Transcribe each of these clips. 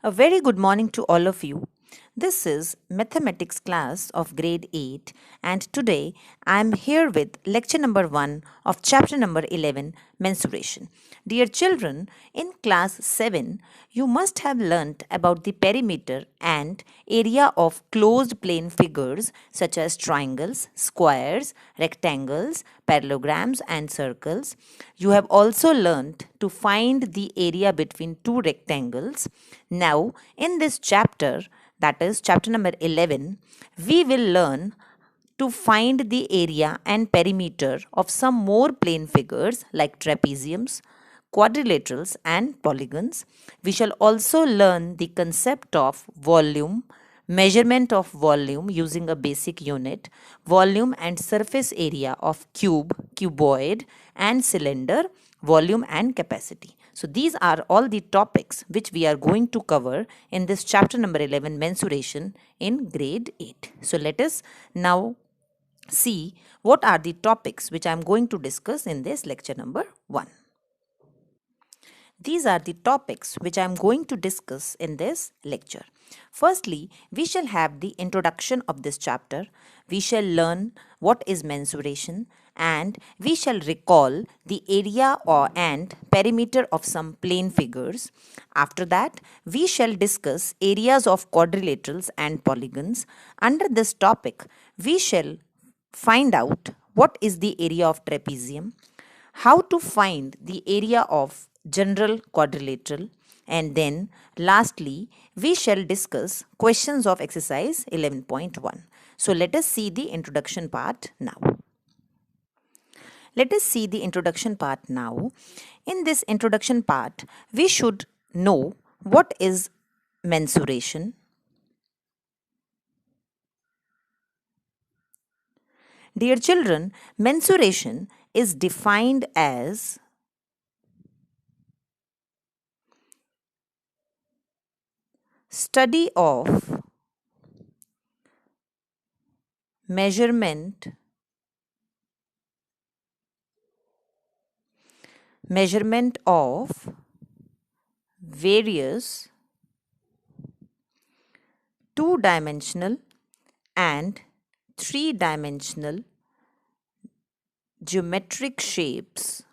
A very good morning to all of you. This is mathematics class of grade 8 and today I am here with lecture number 1 of chapter number 11 mensuration. Dear children, in class 7 you must have learnt about the perimeter and area of closed plane figures such as triangles, squares, rectangles, parallelograms and circles. You have also learnt to find the area between two rectangles. Now, in this chapter, that is chapter number 11, we will learn to find the area and perimeter of some more plane figures like trapeziums, quadrilaterals, and polygons. We shall also learn the concept of volume, measurement of volume using a basic unit, volume and surface area of cube, cuboid, and cylinder, volume and capacity. So these are all the topics which we are going to cover in this chapter number 11 mensuration in grade 8. So let us now see what are the topics which I am going to discuss in this lecture number 1. These are the topics which I am going to discuss in this lecture. Firstly, we shall have the introduction of this chapter. We shall learn what is mensuration and we shall recall the area or and perimeter of some plane figures. After that, we shall discuss areas of quadrilaterals and polygons. Under this topic, we shall find out what is the area of trapezium, how to find the area of general quadrilateral, and then lastly we shall discuss questions of exercise 11.1. So let us see the introduction part now. Let us see the introduction part now. In this introduction part, we should know what is mensuration. Dear children, mensuration is defined as study of measurement of various two-dimensional and three-dimensional geometric shapes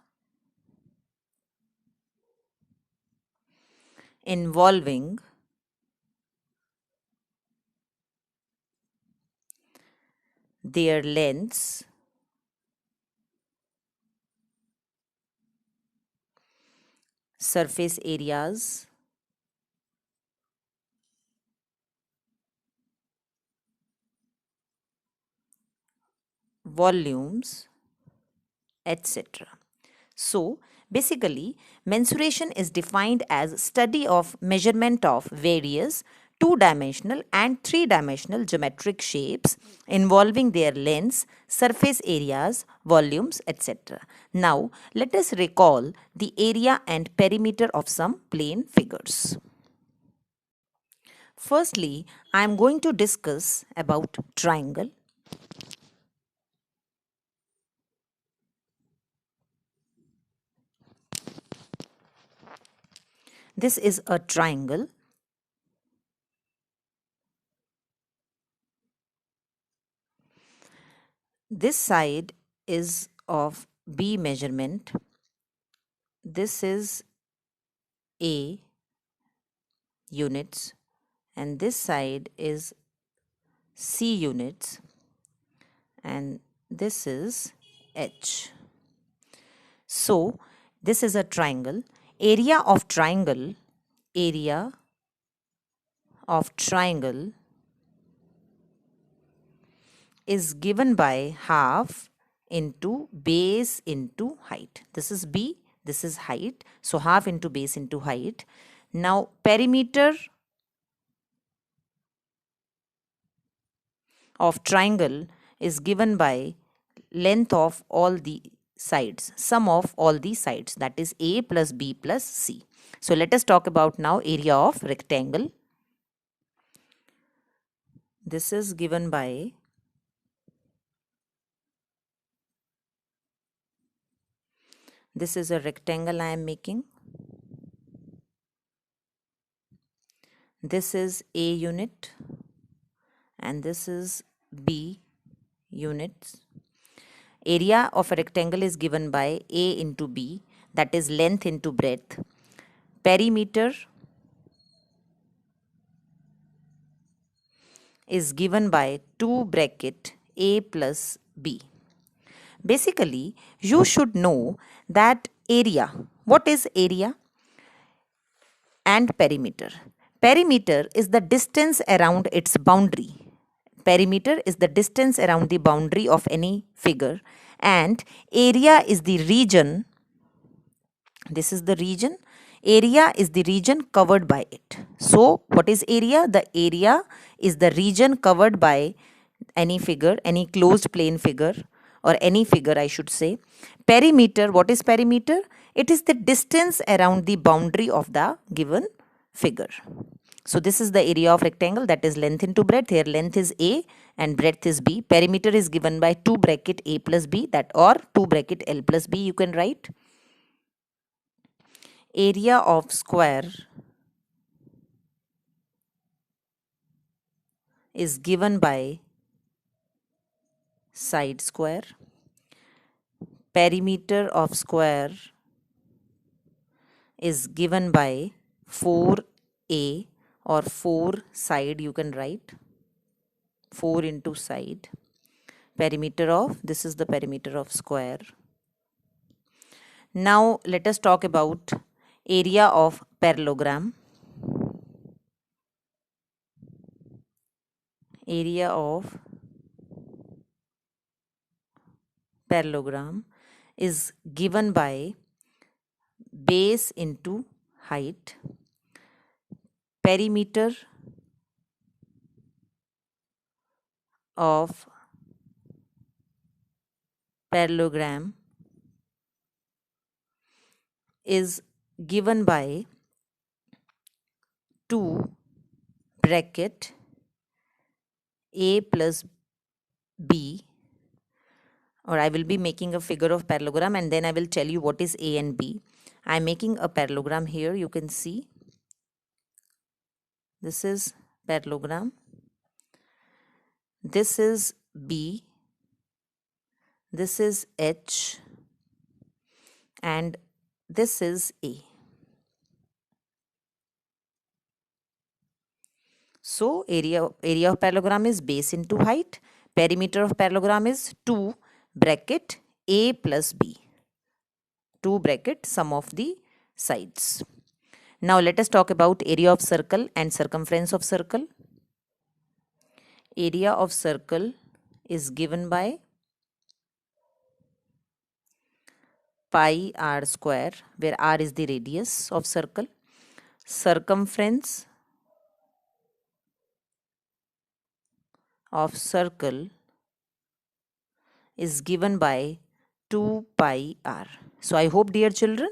involving their lengths, surface areas, volumes, etc. So, basically, mensuration is defined as study of measurement of various two-dimensional and three-dimensional geometric shapes involving their lengths, surface areas, volumes, etc. Now, let us recall the area and perimeter of some plane figures. Firstly, I am going to discuss about triangle. This is a triangle. This side is of B measurement. This is A units and this side is C units and this is H. So this is a triangle. Area of triangle is given by half into base into height. This is B, this is height. So half into base into height. Now perimeter of triangle is given by length of all the sides, sum of all the sides, that is A plus B plus C. So let us talk about now area of rectangle. This is given by this is a rectangle I am making. This is A unit and this is B units. Area of a rectangle is given by A into B, that is length into breadth. Perimeter is given by 2 bracket A plus B. Basically, you should know that area. What is area? And perimeter. Perimeter is the distance around its boundary. Perimeter is the distance around the boundary of any figure, and area is the region. This is the region. Area is the region covered by it. So, what is area? The area is the region covered by any figure, any closed plane figure, or any figure, I should say. Perimeter, what is perimeter? It is the distance around the boundary of the given figure. So, this is the area of rectangle, that is length into breadth. Here length is A and breadth is B. Perimeter is given by 2 bracket A plus B, that, or 2 bracket L plus B you can write. Area of square is given by side square. Perimeter of square is given by 4A, or 4 side you can write, 4 into side. Perimeter of, this is the perimeter of square. Now let us talk about area of parallelogram. Area of parallelogram is given by base into height. Perimeter of parallelogram is given by 2 bracket A plus B, or I will be making a figure of parallelogram and then I will tell you what is A and B. I am making a parallelogram here, you can see. This is parallelogram. This is B. This is H. And this is A. So area of parallelogram is base into height. Perimeter of parallelogram is 2 bracket A plus B. 2 bracket sum of the sides. Now let us talk about area of circle and circumference of circle. Area of circle is given by pi r square, where r is the radius of circle. Circumference of circle is given by 2 pi r. So I hope, dear children,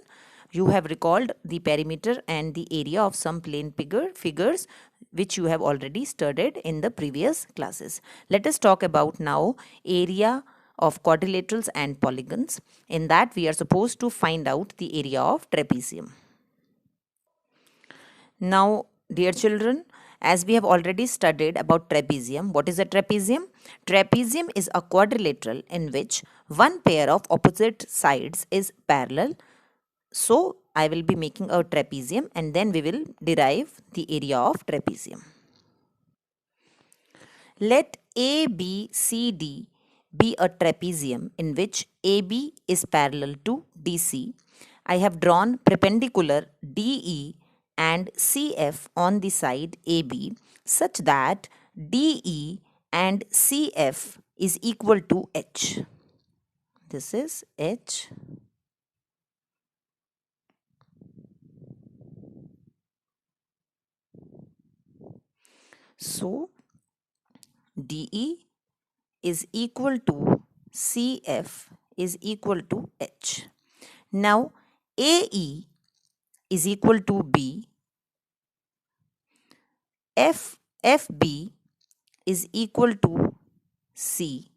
you have recalled the perimeter and the area of some plane figures which you have already studied in the previous classes. Let us talk about now area of quadrilaterals and polygons. In that we are supposed to find out the area of trapezium. Now, dear children, as we have already studied about trapezium, what is a trapezium? Trapezium is a quadrilateral in which one pair of opposite sides is parallel. So, I will be making a trapezium and then we will derive the area of trapezium. Let ABCD be a trapezium in which AB is parallel to DC. I have drawn perpendicular DE and CF on the side AB such that DE and CF is equal to H. This is H. So, DE is equal to CF is equal to H. Now, AE is equal to B. FB is equal to C.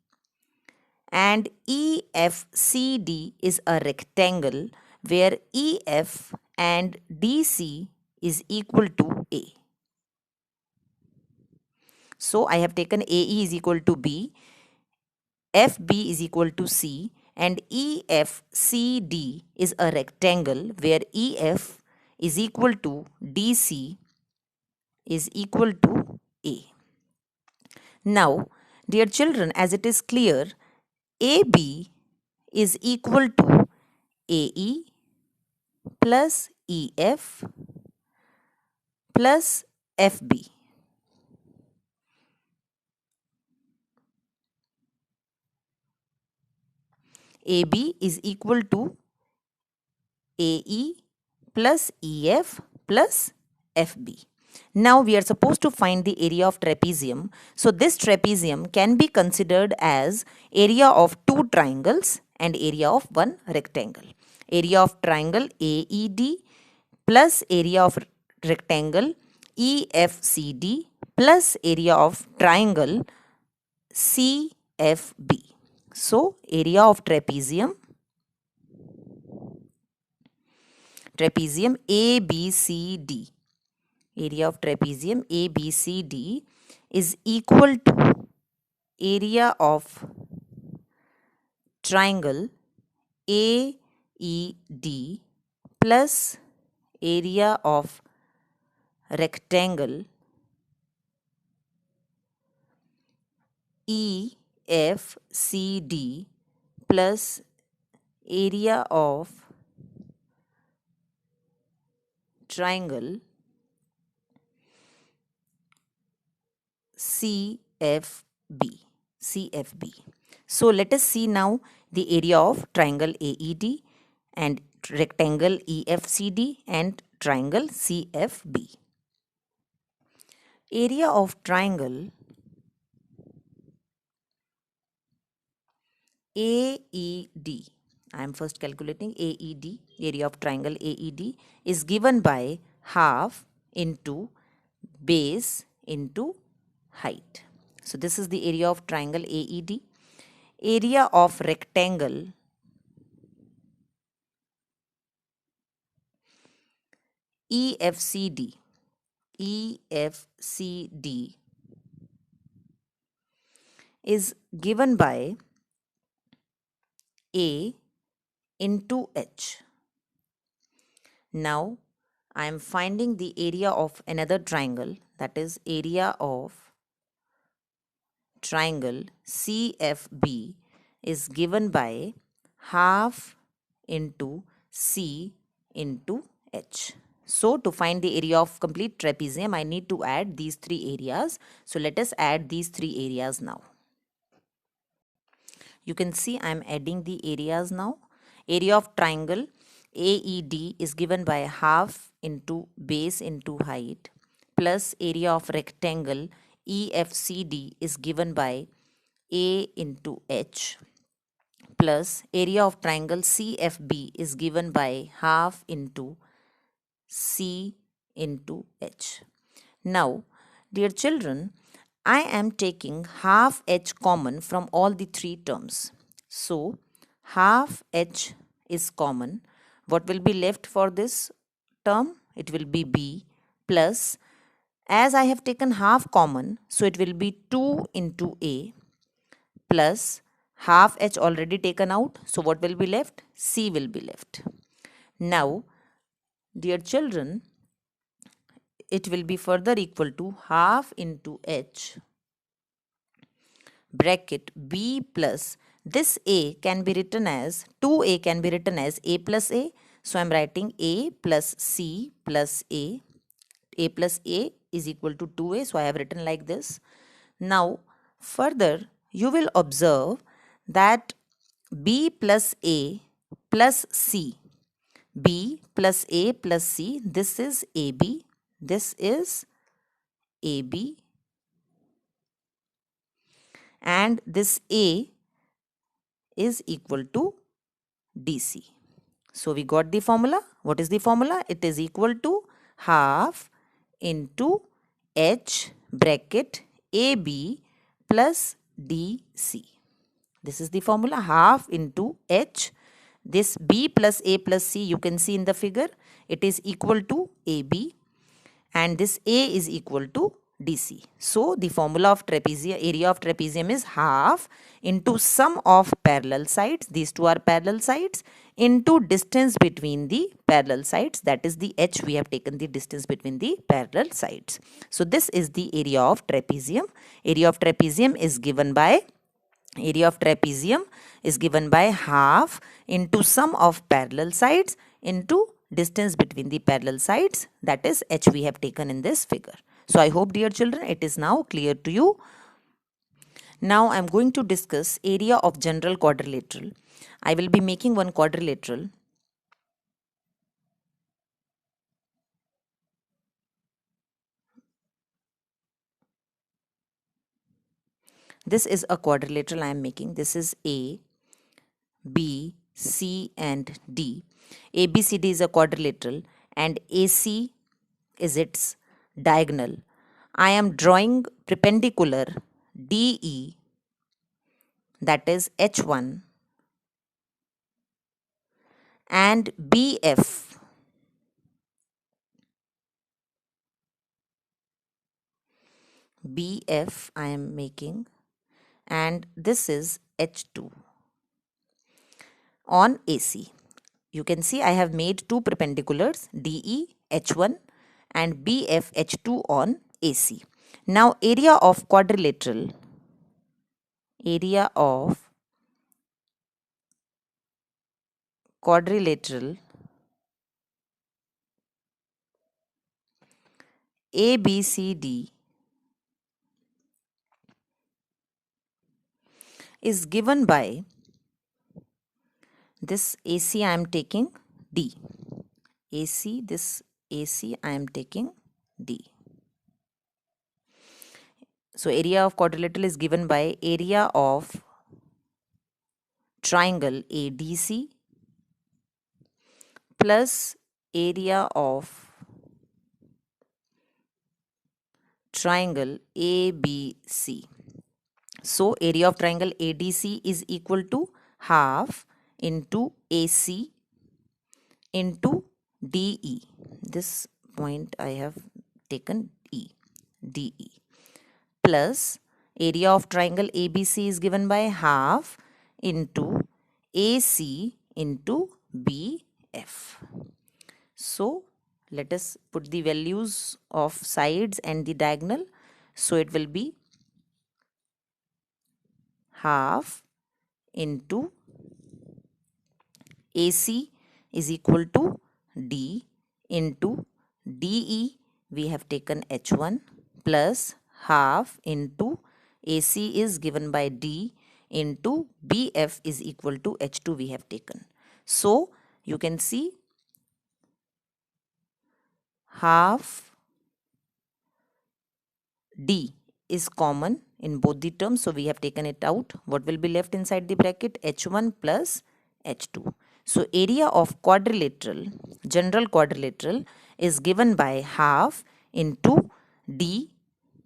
And EFCD is a rectangle where EF and DC is equal to A. So I have taken AE is equal to B, FB is equal to C, and EFCD is a rectangle where EF is equal to DC is equal to A. Now, dear children, as it is clear, AB is equal to AE plus EF plus FB. AB is equal to AE plus EF plus FB. Now we are supposed to find the area of trapezium. So this trapezium can be considered as area of two triangles and area of one rectangle. Area of triangle AED plus area of rectangle EFCD plus area of triangle CFB. So area of trapezium ABCD, area of trapezium ABCD is equal to area of triangle AED plus area of rectangle EFCD plus area of triangle CFB. So let us see now the area of triangle AED and rectangle EFCD and triangle CFB. Area of triangle AED, I am first calculating AED, area of triangle AED is given by half into base into height. So this is the area of triangle AED. Area of rectangle EFCD is given by A into H. Now I am finding the area of another triangle, that is area of triangle CFB is given by half into C into H. So to find the area of complete trapezium, I need to add these three areas. So let us add these three areas now. You can see I am adding the areas now. Area of triangle AED is given by half into base into height plus area of rectangle EFCD is given by A into H plus area of triangle CFB is given by half into C into H. Now, dear children, I am taking half H common from all the three terms. So, half H is common. What will be left for this term? It will be B plus, as I have taken half common, so it will be 2 into A plus half H already taken out. So, what will be left? C will be left. Now, dear children, it will be further equal to half into H bracket B plus, this A can be written as 2A can be written as A plus A. So I am writing A plus C plus A. A plus A is equal to 2A. So I have written like this. Now further you will observe that B plus A plus C. B plus A plus C, this is AB. This is AB. And this A is equal to DC. So we got the formula. What is the formula? It is equal to half into H bracket AB plus DC. This is the formula, half into H. This B plus A plus C you can see in the figure. It is equal to AB. And this A is equal to DC. So the formula of trapezium, area of trapezium is half into sum of parallel sides, these two are parallel sides, into distance between the parallel sides, that is the h, we have taken the distance between the parallel sides. So this is the area of trapezium. Area of trapezium is given by half into sum of parallel sides into distance between the parallel sides, that is h we have taken in this figure. So I hope, dear children, it is now clear to you. Now I am going to discuss area of general quadrilateral. I will be making one quadrilateral. This is a quadrilateral I am making. This is A, B, C and D. ABCD is a quadrilateral and AC is its diagonal. I am drawing perpendicular DE, that is H1, and BF, I am making, and this is H2 on AC. You can see I have made two perpendiculars, DE H1 and BF H2 on AC. Now area of quadrilateral ABCD is given by this AC I am taking D. This AC I am taking D. So area of quadrilateral is given by area of triangle ADC plus area of triangle ABC. So area of triangle ADC is equal to half into AC into DE. This point I have taken DE plus area of triangle ABC is given by half into AC into BF. So let us put the values of sides and the diagonal. So it will be half into AC is equal to D into DE, we have taken H1 plus half into AC is given by D into BF is equal to H2 we have taken. So you can see half D is common in both the terms, so we have taken it out. What will be left inside the bracket? H1 plus H2. So area of quadrilateral, general quadrilateral, is given by half into D,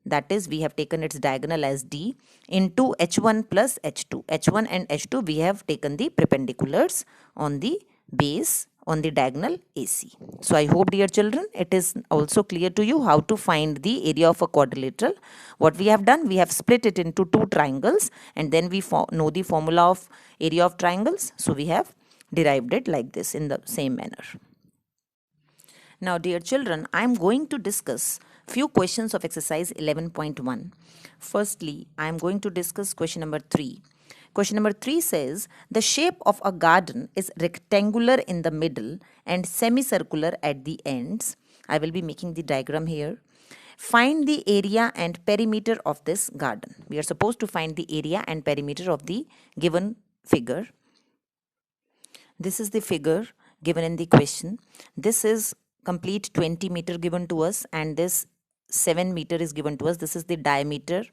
that is we have taken its diagonal as D, into H1 plus H2. H1 and H2 we have taken the perpendiculars on the base on the diagonal AC. So I hope, dear children, it is also clear to you how to find the area of a quadrilateral. What we have done, we have split it into two triangles and then we know the formula of area of triangles. So we have derived it like this in the same manner. Now, dear children, I am going to discuss few questions of exercise 11.1. Firstly, I am going to discuss question number 3. Question number 3 says, the shape of a garden is rectangular in the middle and semicircular at the ends. I will be making the diagram here. Find the area and perimeter of this garden. We are supposed to find the area and perimeter of the given figure. This is the figure given in the question. This is complete 20 meter given to us and this 7 meter is given to us. This is the diameter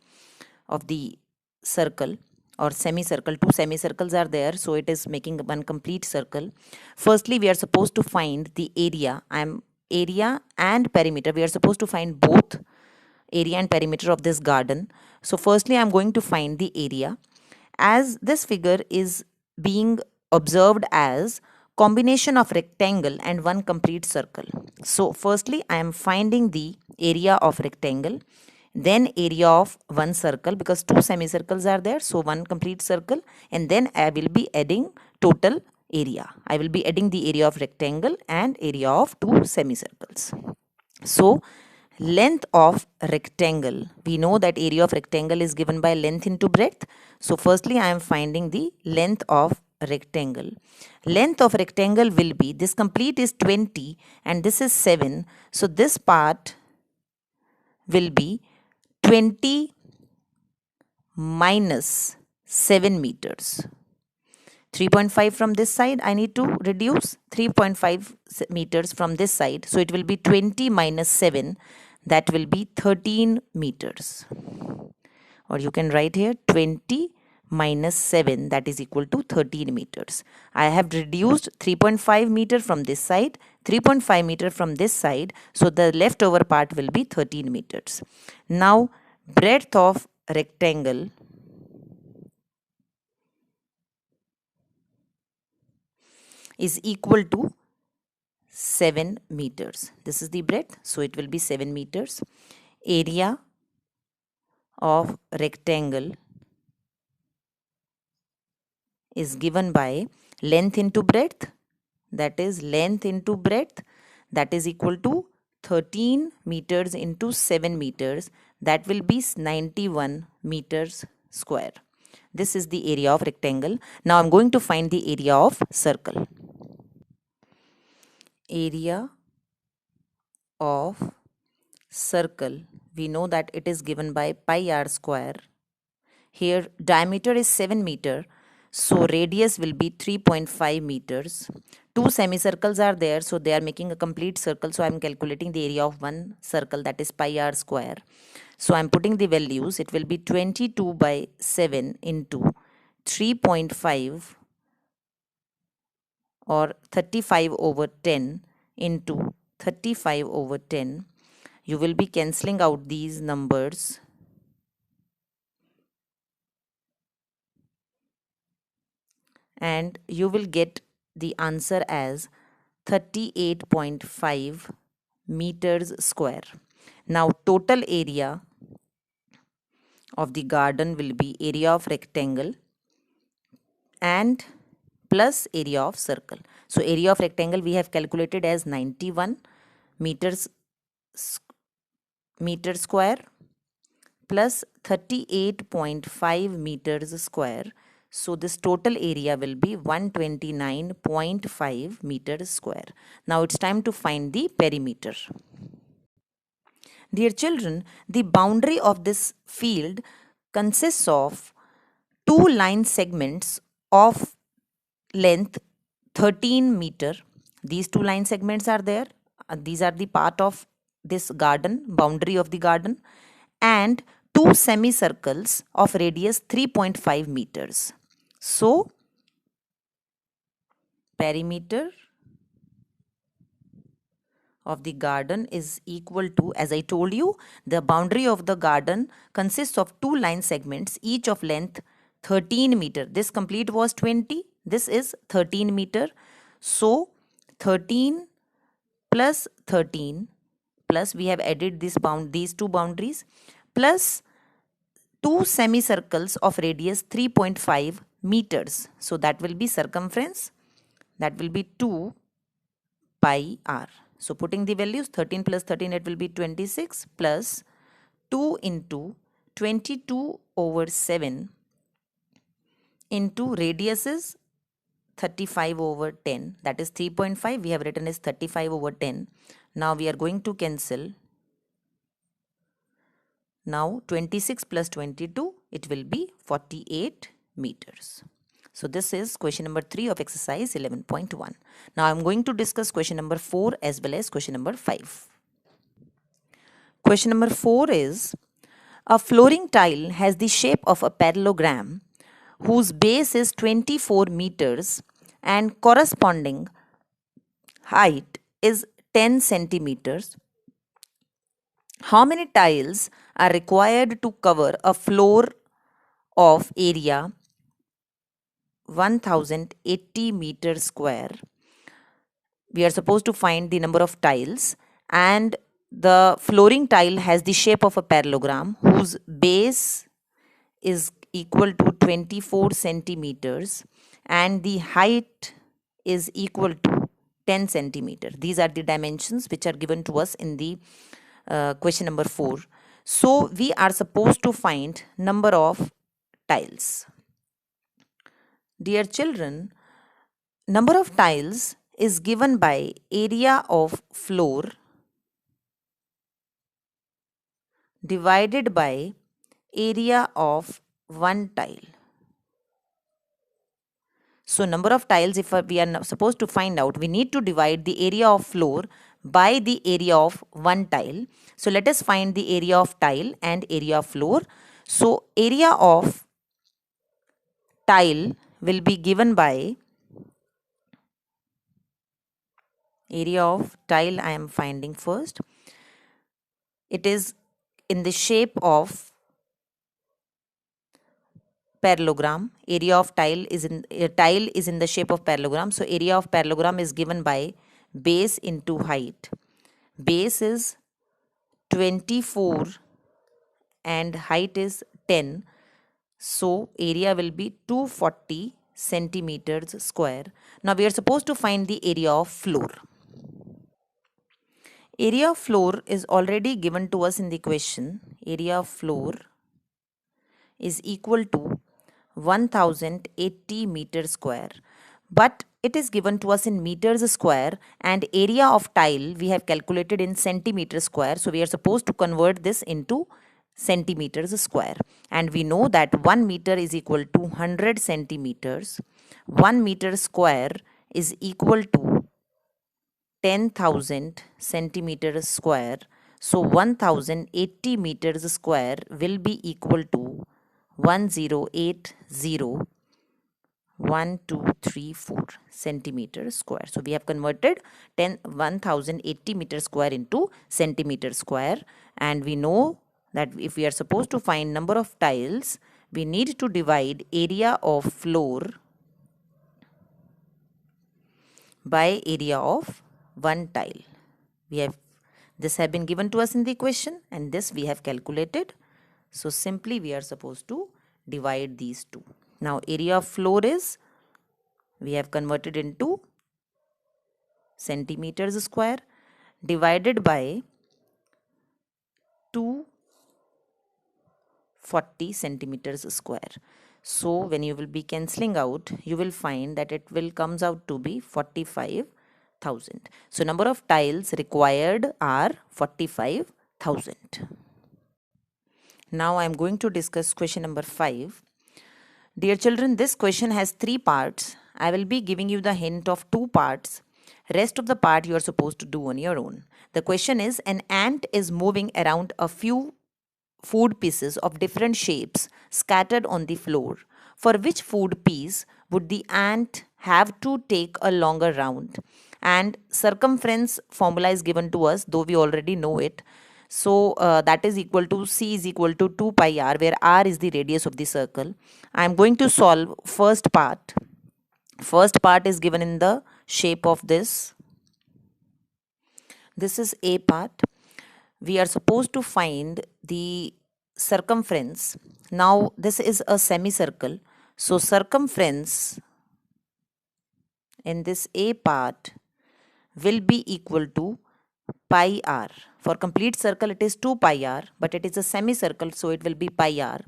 of the circle or semicircle. Two semicircles are there, so it is making one complete circle. Firstly, we are supposed to find the area. Area and perimeter. We are supposed to find both area and perimeter of this garden. So firstly, I am going to find the area. As this figure is being observed as combination of rectangle and one complete circle. So firstly, I am finding the area of rectangle. then area of one circle, because two semicircles are there, so one complete circle, and then I will be adding total area. I will be adding the area of rectangle and area of two semicircles. So length of rectangle, we know that area of rectangle is given by length into breadth. So firstly I am finding the length of rectangle. Length of rectangle will be, this complete is 20 and this is 7. So this part will be 20 minus 7 meters. 3.5 from this side, I need to reduce 3.5 meters from this side. So it will be 20 minus 7, that will be 13 meters. Or you can write here 20 minus 7, that is equal to 13 meters. I have reduced 3.5 meter from this side, 3.5 meter from this side. So the leftover part will be 13 meters. Now breadth of rectangle is equal to 7 meters. This is the breadth, so it will be 7 meters. Area of rectangle is given by length into breadth, that is length into breadth, that is equal to 13 meters into 7 meters, that will be 91 meters square. This is the area of rectangle. Now I'm going to find the area of circle. Area of circle, we know that it is given by pi r square. Here diameter is 7 meter, so radius will be 3.5 meters. Two semicircles are there, so they are making a complete circle. So I am calculating the area of one circle, that is pi r square. So I am putting the values. It will be 22 by 7 into 3.5 or 35 over 10 into 35 over 10. You will be cancelling out these numbers. And you will get the answer as 38.5 meters square. Now total area of the garden will be area of rectangle and plus area of circle. So area of rectangle we have calculated as 91 meters square plus 38.5 meters square. So this total area will be 129.5 meters square. Now it's time to find the perimeter. Dear children, the boundary of this field consists of two line segments of length 13 meter. These two line segments are there. These are the part of this garden, boundary of the garden, and two semicircles of radius 3.5 meters. So perimeter of the garden is equal to, as I told you, the boundary of the garden consists of two line segments, each of length 13 meter. This complete was 20. This is 13 meter. So 13 plus 13 plus we have added these two boundaries plus two semicircles of radius 3.5 meters. So that will be circumference. That will be 2 pi r. So putting the values, 13 plus 13, it will be 26 plus 2 into 22 over 7 into radius is 35 over 10, that is 3.5. We have written as 35 over 10. Now we are going to cancel. Now 26 plus 22, it will be 48 meters. So this is question number 3 of exercise 11.1. Now I am going to discuss question number 4 as well as question number 5. Question number 4 is, a flooring tile has the shape of a parallelogram whose base is 24 meters and corresponding height is 10 centimeters. How many tiles are required to cover a floor of area 1080 meters square? We are supposed to find the number of tiles, and the flooring tile has the shape of a parallelogram whose base is equal to 24 centimeters and the height is equal to 10 centimeter. These are the dimensions which are given to us in the question number 4. So we are supposed to find number of tiles. Dear children, number of tiles is given by area of floor divided by area of one tile. So number of tiles, if we are supposed to find out, we need to divide the area of floor by the area of one tile. So let us find the area of tile and area of floor. So area of tile will be given by area of tile I am finding first. It is in the shape of parallelogram. Area of tile is in the shape of parallelogram. So area of parallelogram is given by base into height. Base is 24 and height is 10. So area will be 240 centimeters square. Now we are supposed to find the area of floor. Area of floor is already given to us in the question. Area of floor is equal to 1080 meters square. But it is given to us in meters square and area of tile we have calculated in centimeters square. So we are supposed to convert this into centimeters square. And we know that 1 meter is equal to 100 centimeters. 1 meter square is equal to 10,000 centimeters square. So 1080 meters square will be equal to 1080 centimeters square. So we have converted 1080 meters square into centimeter square, and we know that if we are supposed to find number of tiles, we need to divide area of floor by area of one tile. This have been given to us in the question, and this we have calculated. So simply we are supposed to divide these two. Now area of floor is, we have converted into centimeters square divided by 240 centimeters square. So when you will be cancelling out, you will find that it will comes out to be 45,000. So number of tiles required are 45,000. Now I am going to discuss question number 5. Dear children, this question has 3 parts. I will be giving you the hint of 2 parts. Rest of the part you are supposed to do on your own. The question is, an ant is moving around a few food pieces of different shapes scattered on the floor. For which food piece would the ant have to take a longer round? And circumference formula is given to us, though we already know it. So that is equal to C is equal to 2 pi r, where r is the radius of the circle. I am going to solve first part. First part is given in the shape of this. This is A part. We are supposed to find the circumference. Now this is a semicircle. So circumference in this A part will be equal to pi r. For complete circle it is 2 pi r, but it is a semicircle, so it will be pi r.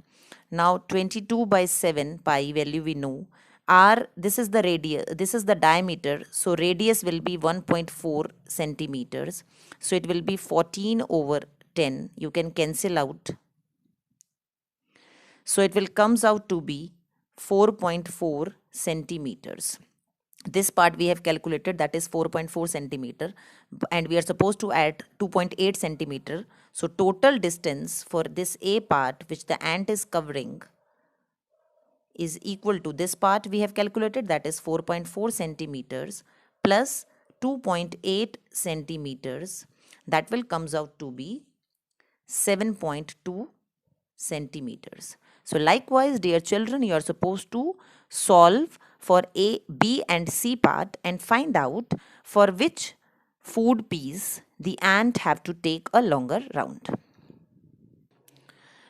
Now 22 by 7 pi value we know. R, this is the radius, this is the diameter, so radius will be 1.4 centimeters. So it will be 14 over 10. You can cancel out. So it will comes out to be 4.4 centimeters. This part we have calculated, that is 4.4 centimeter, and we are supposed to add 2.8 centimeter. So total distance for this A part which the ant is covering is equal to this part we have calculated, that is 4.4 centimeters plus 2.8 centimeters, that will comes out to be 7.2 centimeters. So likewise, dear children, you are supposed to solve for A, B and C part and find out for which food piece the ant have to take a longer round.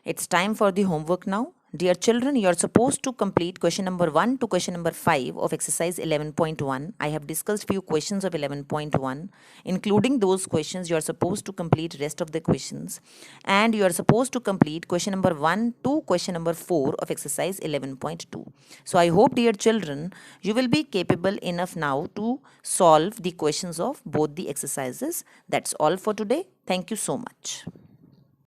It's time for the homework now. Dear children, you are supposed to complete question number 1 to question number 5 of exercise 11.1. I have discussed few questions of 11.1. Including those questions, you are supposed to complete rest of the questions. And you are supposed to complete question number 1 to question number 4 of exercise 11.2. So I hope, dear children, you will be capable enough now to solve the questions of both the exercises. That's all for today. Thank you so much.